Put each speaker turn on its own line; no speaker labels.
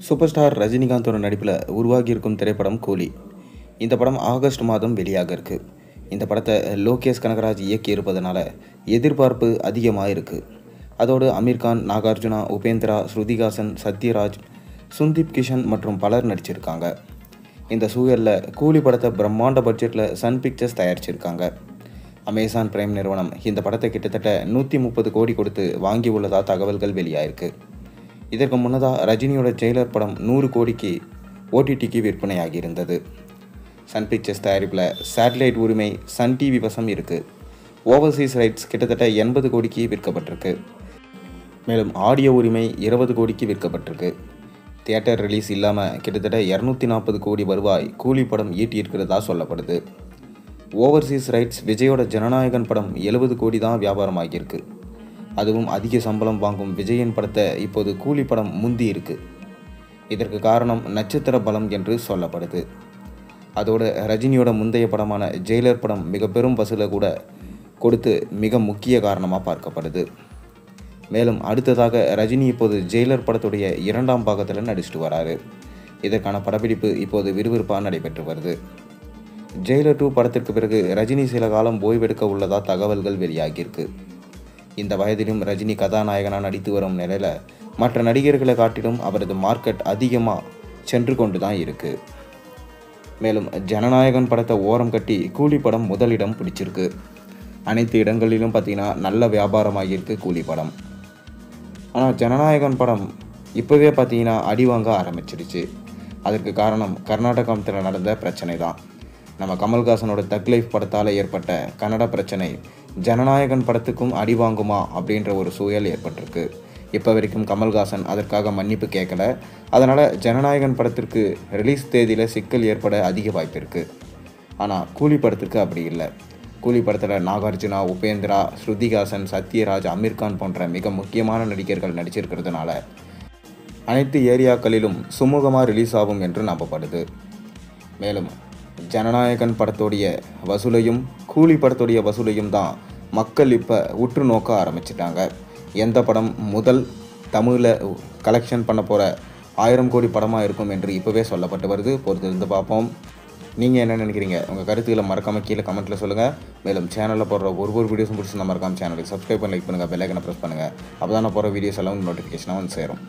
Super star ரஜினிகாந்தோட நடிப்பில் உருவாகியிருக்கும் திரைப்படம் கூலி. இந்த படம் ஆகஸ்ட் மாதம் வெளியாக இருக்கு. இந்த படத்தை லோகேஷ் கனகராஜ் இயக்கி இருப்பதனால எதிர்பார்ப்பு அதிகமாக இருக்குது. அதோடு அமீர் கான், நாகார்ஜுனா, உபேந்திரா, ஸ்ருதிஹாசன், சத்யராஜ், சுந்தீப் கிஷன் மற்றும் பலர் நடிச்சிருக்காங்க. இந்த சூழலில் கூலி படத்தை பிரம்மாண்ட பட்ஜெட்டில் சன் பிக்சர்ஸ் தயாரிச்சிருக்காங்க. அமேசான் பிரைம் நிறுவனம் இந்த படத்தை கிட்டத்தட்ட 130 கோடி கொடுத்து வாங்கி உள்ளதா தகவல்கள் வெளியாயிருக்கு. இதற்கு முன்னதாக ரஜினியோட ஜெயிலர் படம் 100 கோடிக்கு ஓடிடிக்கு விற்பனையாகி இருந்தது. சன் பிக்சர்ஸ் தயாரிப்பில் சேட்டலைட் உரிமை சன் டிவி வசம் இருக்குது. ஓவர்சீஸ் ரைட்ஸ் கிட்டத்தட்ட 80 கோடிக்கு விற்கப்பட்டிருக்கு. மேலும் ஆடியோ உரிமை 20 கோடிக்கு விற்கப்பட்டிருக்கு. தியேட்டர் ரிலீஸ் இல்லாமல் கிட்டத்தட்ட 240 கோடி வருவாய் கூலி படம் ஈட்டியிருக்கிறதா சொல்லப்படுது. ஓவர்சீஸ் ரைட்ஸ் விஜயோட ஜனநாயகன் படம் 70 கோடி தான் வியாபாரமாகியிருக்கு. அதுவும் அதிக சம்பளம் வாங்கும் விஜயின் படத்தை இப்போது கூலி படம் முந்தி இருக்கு. இதற்கு காரணம் நட்சத்திர பலம் என்று சொல்லப்படுது. அதோடு ரஜினியோட முந்தைய படமான ஜெயிலர் படம் மிக பெரும் வசூலை கூட கொடுத்து மிக முக்கிய காரணமாக பார்க்கப்படுது. மேலும் அடுத்ததாக ரஜினி இப்போது ஜெயிலர் படத்துடைய 2ஆம் பாகத்தில் நடிச்சிட்டு வராரு. இதற்கான படப்பிடிப்பு இப்போது விறுவிறுப்பாக நடைபெற்று வருது. ஜெயிலர் 2 படத்திற்கு பிறகு ரஜினி சில காலம் ஓய்வெடுக்க உள்ளதா தகவல்கள் வெளியாகியிருக்கு. இந்த வயதிலும் ரஜினி கதாநாயகனாக நடித்து வரும் நிலையில் மற்ற நடிகர்களை காட்டிலும் அவரது மார்க்கெட் அதிகமாக சென்று கொண்டு தான் இருக்குது. மேலும் ஜனநாயகன் படத்தை ஓரம் கட்டி கூலி படம் முதலிடம் பிடிச்சிருக்கு. அனைத்து இடங்களிலும் பார்த்திங்கன்னா நல்ல வியாபாரமாகியிருக்கு கூலி படம். ஆனால் ஜனநாயகன் படம் இப்போவே பார்த்திங்கன்னா அடி வாங்க ஆரம்பிச்சிருச்சு. அதற்கு காரணம் கர்நாடகத்தில் நடந்த பிரச்சனை தான். நம்ம கமல்ஹாசனோட தக் லைஃப் படத்தால் ஏற்பட்ட கன்னட பிரச்சனை ஜனநாயகன் படத்துக்கும் அடி வாங்குமா அப்படின்ற ஒரு சூழல் ஏற்பட்டிருக்கு. இப்போ வரைக்கும் கமல்ஹாசன் அதற்காக மன்னிப்பு கேட்கல. அதனால் ஜனநாயகன் படத்திற்கு ரிலீஸ் தேதியில் சிக்கல் ஏற்பட அதிக வாய்ப்பு இருக்குது. ஆனால் கூலி படத்துக்கு அப்படி இல்லை. கூலி படத்தில் நாகார்ஜுனா, உபேந்திரா, ஸ்ருதிஹாசன், சத்யராஜ், அமீர் கான் போன்ற மிக முக்கியமான நடிகர்கள் நடிச்சிருக்கிறதுனால அனைத்து ஏரியாக்களிலும் சுமூகமாக ரிலீஸ் ஆகும் என்று நம்பப்படுது. மேலும் ஜனநாயகன் படத்துடைய வசூலையும் கூலி படத்துடைய வசூலையும் தான் மக்கள் இப்போ உற்று நோக்க ஆரம்பிச்சிட்டாங்க. எந்த படம் முதல் தமிழில் கலெக்ஷன் பண்ண போகிற 1000 கோடி படமாக இருக்கும் என்று இப்போவே சொல்லப்பட்டு வருது. பொறுத்திருந்து பார்ப்போம். நீங்கள் என்ன நினைக்கிறீங்க? உங்கள் கருத்துக்களை மறக்காமல் கீழே கமெண்ட்டில் சொல்லுங்கள். மேலும் சேனலில் போடுற ஒவ்வொரு வீடியோஸும் பிடிச்சிருந்தா மறக்காமல் சேனலுக்கு சப்ஸ்கிரைப் பண்ணி லைக் பண்ணுங்கள், பெல் ஐக்கனை ப்ரெஸ் பண்ணுங்கள். அப்போ தான் நான் போகிற வீடியோஸ் எல்லாம் நோட்டிஃபிகேஷனாக வந்து சேரும்.